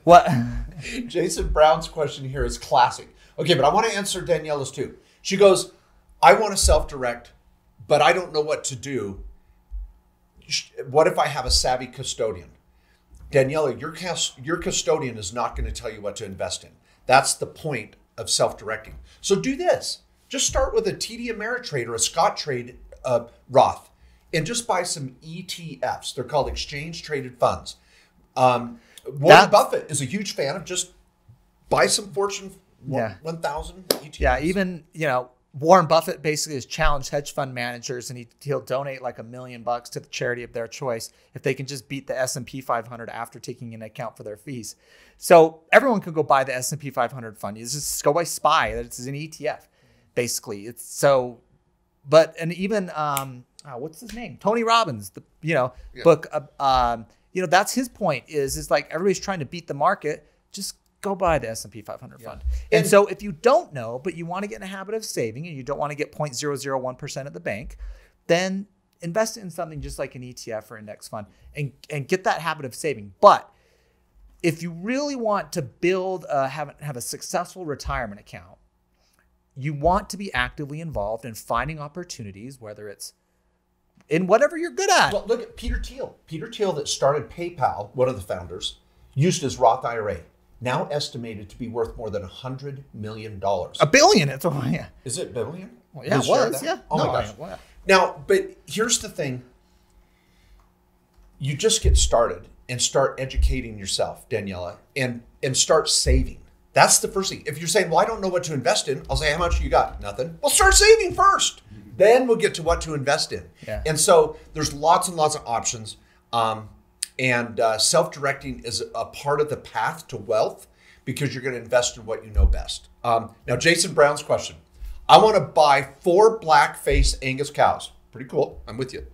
What? Jason Brown's question here is classic. Okay, but I want to answer Daniela's too. She goes, I want to self-direct, but I don't know what to do. What if I have a savvy custodian? Daniela, your custodian is not going to tell you what to invest in. That's the point of self-directing. So do this. Just start with a TD Ameritrade or a Scottrade Roth and just buy some ETFs. They're called exchange traded funds. Warren Buffett is a huge fan of just buy some Fortune 1000 ETFs. Yeah, even, Warren Buffett basically has challenged hedge fund managers, and he'll donate like $1 million to the charity of their choice if they can just beat the S&P 500 after taking into account for their fees. So everyone can go buy the S&P 500 fund. You just go by SPY. It's an ETF, basically. It's so, and even what's his name? Tony Robbins, book. That's his point. Is like everybody's trying to beat the market. Just go buy the S&P 500 fund. And so if you don't know, but you want to get in a habit of saving and you don't want to get 0.001% at the bank, then invest in something just like an ETF or index fund and get that habit of saving. But if you really want to build, have a successful retirement account, you want to be actively involved in finding opportunities, whether it's in whatever you're good at. Well, look at Peter Thiel. Peter Thiel that started PayPal, one of the founders, used his Roth IRA. Now estimated to be worth more than $100 million. $1 billion. It's Is it billion? Well, yeah, it was. Yeah. Oh my gosh. Now, but here's the thing. You just get started and start educating yourself, Daniela, and start saving. That's the first thing. If you're saying, well, I don't know what to invest in, I'll say, how much you got? Nothing. Well, start saving first. Then we'll get to what to invest in. Yeah. And so there's lots and lots of options. And self-directing is a part of the path to wealth because you're going to invest in what you know best. Now, Jason Brown's question. I want to buy 4 black-faced Angus cows. Pretty cool. I'm with you.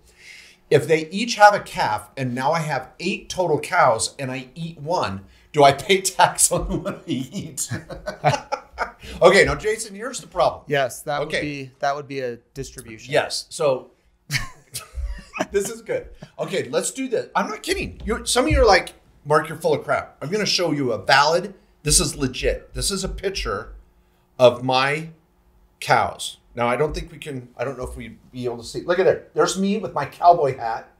If they each have a calf and now I have 8 total cows and I eat one, do I pay tax on the one I eat? Okay, now, Jason, here's the problem. Yes, that would be a distribution. Yes. So this is good. Okay, let's do this. I'm not kidding. Some of you are like, Mark, you're full of crap. I'm going to show you this is legit. This is a picture of my cows. Now, I don't know if we'd be able to see. Look at there. There's me with my cowboy hat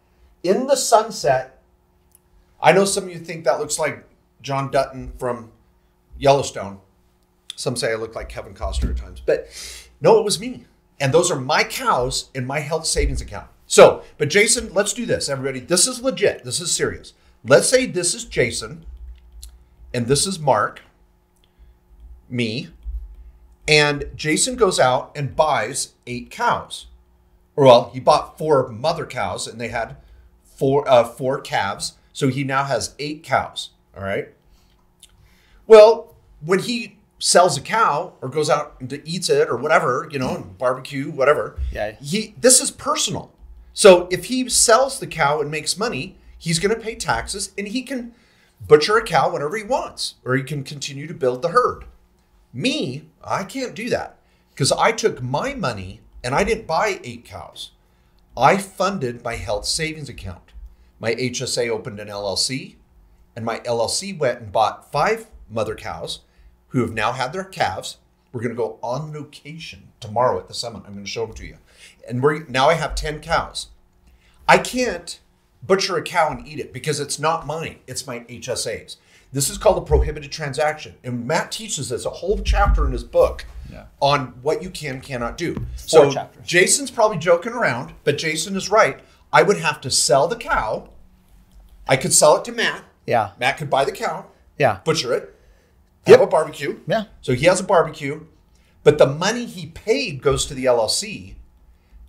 in the sunset. I know some of you think that looks like John Dutton from Yellowstone. Some say I look like Kevin Costner at times. But no, it was me. And those are my cows in my health savings account. So, but Jason, let's do this, everybody. This is legit. This is serious. Let's say this is Jason, and this is Mark, me, and Jason goes out and buys 8 cows. Well, he bought 4 mother cows, and they had 4 calves, so he now has 8 cows, all right? Well, when he sells a cow or goes out and eats it or whatever, and barbecue, whatever, this is personal. So if he sells the cow and makes money, he's going to pay taxes and he can butcher a cow whenever he wants, or he can continue to build the herd. Me, I can't do that because I took my money and I didn't buy 8 cows. I funded my health savings account. My HSA opened an LLC, and my LLC went and bought 5 mother cows who have now had their calves. We're going to go on location tomorrow at the summit. I'm going to show them to you. And now I have 10 cows. I can't butcher a cow and eat it because it's not mine. It's my HSA's. This is called a prohibited transaction. And Matt teaches us a whole chapter in his book on what you cannot do. 4 chapters. Jason's probably joking around, but Jason is right. I would have to sell the cow. I could sell it to Matt. Yeah. Matt could buy the cow. Yeah. Butcher it. Have a barbecue. Yeah. So he has a barbecue, but the money he paid goes to the LLC.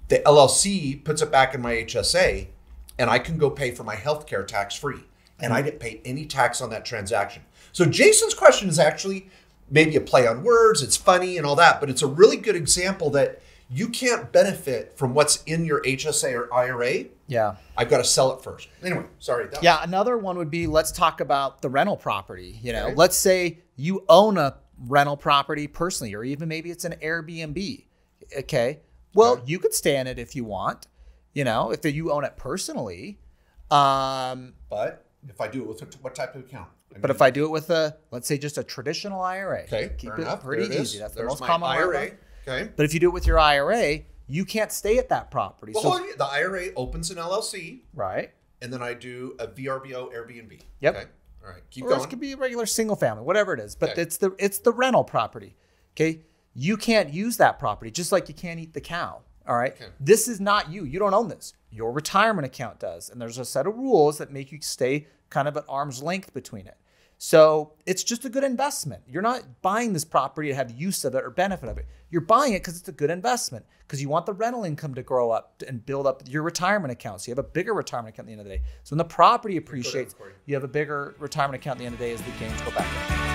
The LLC puts it back in my HSA, and I can go pay for my healthcare tax-free. And I didn't pay any tax on that transaction. So Jason's question is actually maybe a play on words. It's funny and all that, but it's a really good example that you can't benefit from what's in your HSA or IRA. Yeah. I've got to sell it first. Anyway, sorry. Another one would be, let's talk about the rental property. Let's say you own a rental property personally, or even maybe it's an Airbnb. Okay. Well, you could stay in it if you want, if you own it personally. But if I do it with what type of account? But if I do it with let's say just a traditional IRA, okay, keep fair it enough. pretty There it easy. is. That's the There's most my common IRA. way. Okay. But if you do it with your IRA, you can't stay at that property. Well, So, hold on. The IRA opens an LLC, right. and then I do a VRBO Airbnb. Yep. Okay. All right. Keep Or going. it could be a regular single family, whatever it is. But Okay. it's the rental property. Okay. You can't use that property just like you can't eat the cow. All right. Okay. This is not you. You don't own this. Your retirement account does. And there's a set of rules that make you stay kind of at arm's length between it. So it's just a good investment. You're not buying this property to have use of it or benefit of it. You're buying it because it's a good investment, because you want the rental income to grow up and build up your retirement account. So you have a bigger retirement account at the end of the day. So when the property appreciates, you have a bigger retirement account at the end of the day as the gains go back up.